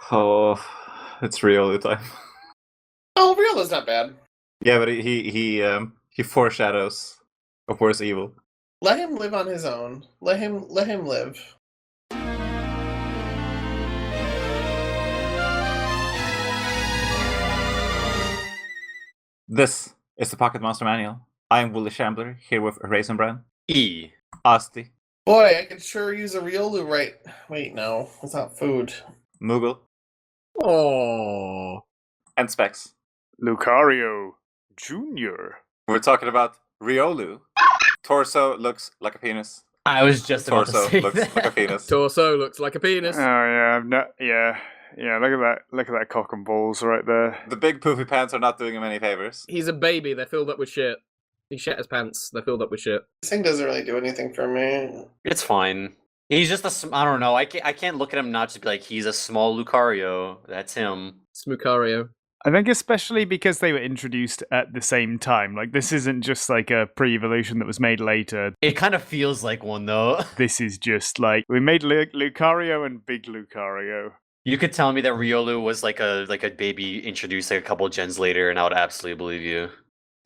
Oh, it's Riolu time. Oh, Riolu's not bad. Yeah, but he foreshadows of worse evil. Let him live on his own. Let him live. This is the Pocket Monster Manual. I am Wooly Shambler, here with Raisin Bran, E. Asti, Boy, I could sure use a Riolu right. Wait, no, it's not food. Moogle, Oh, and Specs. Lucario Jr. We're talking about Riolu. Torso looks like a penis. I was just about to Torso say looks that. like a penis. torso looks like a penis. Oh yeah, yeah. Look at that cock and balls right there. The big poofy pants are not doing him any favors. He's a baby. They're filled up with shit. He shat his pants. They're filled up with shit. This thing doesn't really do anything for me. It's fine. He's just I don't know. I can't look at him not just be like, he's a small Lucario. That's him. Smucario. I think especially because they were introduced at the same time. Like, this isn't just like a pre-evolution that was made later. It kind of feels like one, though. This is just like, we made Lucario and Big Lucario. You could tell me that Riolu was like a baby introduced like a couple gens later, and I would absolutely believe you.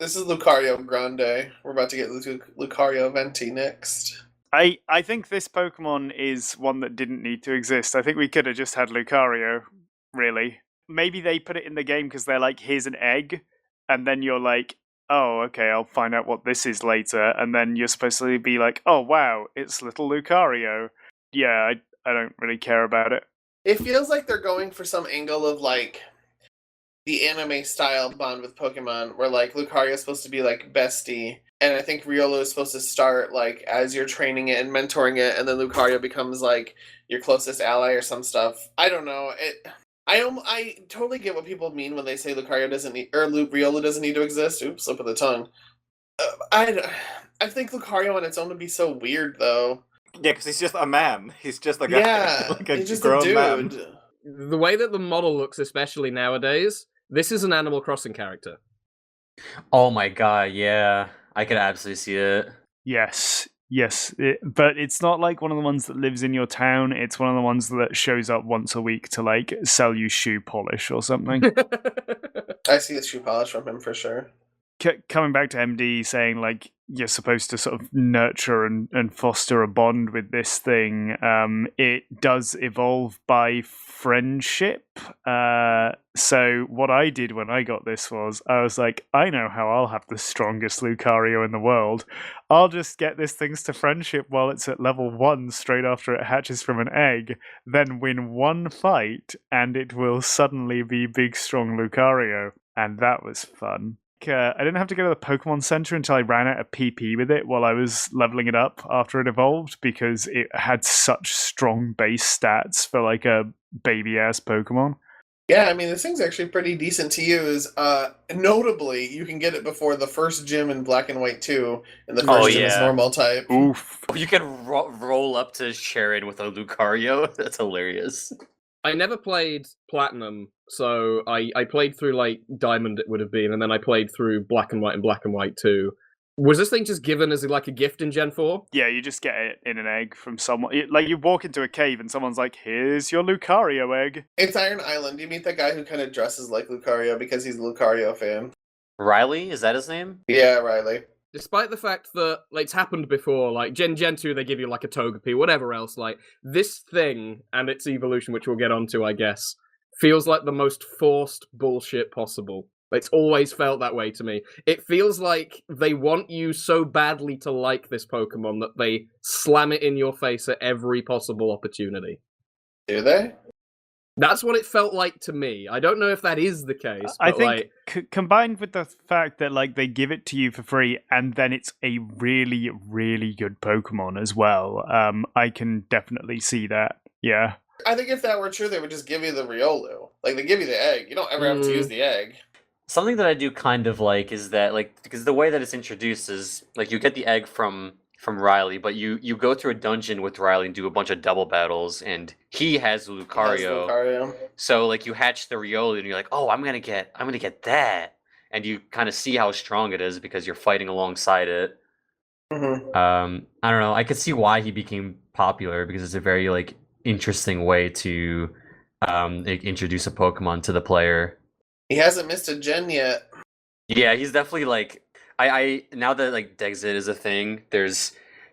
This is Lucario Grande. We're about to get Lucario Venti next. I think this Pokemon is one that didn't need to exist. I think we could have just had Lucario, really. Maybe they put it in the game because they're like, here's an egg, and then you're like, oh, okay, I'll find out what this is later, and then you're supposed to be like, oh, wow, it's little Lucario. Yeah, I don't really care about it. It feels like they're going for some angle of like the anime style bond with Pokemon, where like Lucario is supposed to be like bestie, and I think Riolu is supposed to start like as you're training it and mentoring it, and then Lucario becomes like your closest ally or some stuff. I don't know. I totally get what people mean when they say Lucario doesn't need, or Riolu doesn't need to exist. Oops, slip of the tongue. I think Lucario on its own would be so weird though. Yeah, because he's just a man. He's just like He's just a dude. Man. The way that the model looks, especially nowadays, this is an Animal Crossing character. Oh my god, yeah. I could absolutely see it. Yes, but it's not like one of the ones that lives in your town. It's one of the ones that shows up once a week to like sell you shoe polish or something. I see the shoe polish from him for sure. Coming back to MD saying like you're supposed to sort of nurture and foster a bond with this thing, it does evolve by friendship. So what I did when I got this was I was like, I know how I'll have the strongest Lucario in the world. I'll just get this thing's to friendship while it's at level 1 straight after it hatches from an egg, then win one fight and it will suddenly be big strong Lucario. And that was fun. I didn't have to go to the Pokemon Center until I ran out of PP with it while I was leveling it up after it evolved, because it had such strong base stats for like a baby-ass Pokemon. Yeah, I mean, this thing's actually pretty decent to use. Notably, you can get it before the first gym in Black and White 2, and the first gym is normal type. Oof. You can roll up to Sharon with a Lucario. That's hilarious. I never played Platinum, so I played through like Diamond, it would have been, and then I played through Black and White and Black and White 2. Was this thing just given as like a gift in Gen 4? Yeah, you just get it in an egg from someone. Like, you walk into a cave and someone's like, here's your Lucario egg. It's Iron Island. You meet that guy who kind of dresses like Lucario because he's a Lucario fan. Riley? Is that his name? Yeah, Riley. Despite the fact that like, it's happened before, like Gen 2, they give you like a Togepi, whatever else, like this thing and its evolution, which we'll get onto, I guess, feels like the most forced bullshit possible. It's always felt that way to me. It feels like they want you so badly to like this Pokemon that they slam it in your face at every possible opportunity. Do they? That's what it felt like to me. I don't know if that is the case. I but think combined with the fact that like they give it to you for free and then it's a really, really good Pokemon as well, I can definitely see that. Yeah. I think if that were true, they would just give you the Riolu. Like, they give you the egg. You don't ever have to use the egg. Something that I do kind of like is that, like, because the way that it's introduced is, like, you get the egg from Riley, but you go through a dungeon with Riley and do a bunch of double battles, and he has Lucario. So, like, you hatch the Riolu, and you're like, oh, I'm gonna get that, and you kind of see how strong it is because you're fighting alongside it. Mm-hmm. I don't know. I could see why he became popular because it's a very like interesting way to introduce a Pokemon to the player. He hasn't missed a gen yet. Yeah, he's definitely like I now that like Dexit is a thing, there's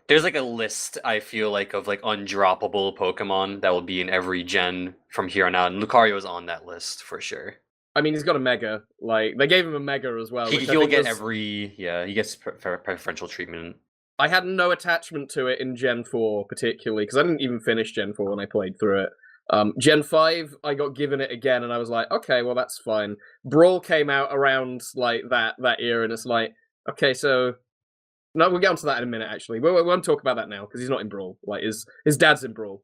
like a list I feel like of like undroppable Pokemon that will be in every gen from here on out, and Lucario is on that list for sure. I mean, he's got a Mega. Like they gave him a Mega as well. He will get he gets preferential treatment. I had no attachment to it in Gen 4 particularly because I didn't even finish Gen 4 when I played through it. Gen 5, I got given it again, and I was like, okay, well that's fine. Brawl came out around like that era, and it's like, okay, so no, we'll get onto that in a minute. Actually, we won't talk about that now because he's not in Brawl. Like his dad's in Brawl.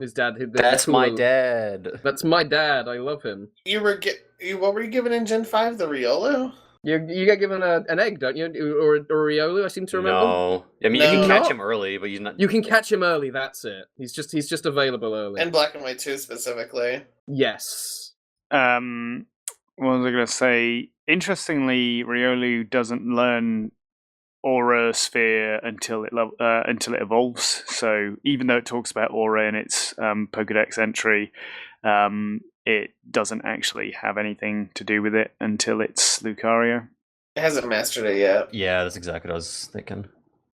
His dad. That's my dad. That's my dad. I love him. What were you given in Gen 5? The Riolu? You get given an egg, don't you, or Riolu? I seem to remember. No, I mean you can catch him early, but he's not. You can catch him early. That's it. He's just available early. And Black and White 2 specifically. Yes. What was I going to say? Interestingly, Riolu doesn't learn Aura Sphere until it evolves. So even though it talks about Aura in its Pokedex entry, it doesn't actually have anything to do with it until it's Lucario. It hasn't mastered it yet. Yeah, that's exactly what I was thinking.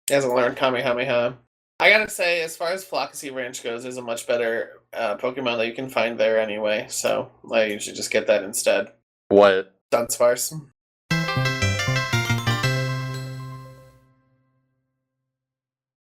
It hasn't learned Kamehameha. I gotta say, as far as Flocacy Ranch goes, there's a much better Pokemon that you can find there anyway, so you should just get that instead. What? Dunsparce.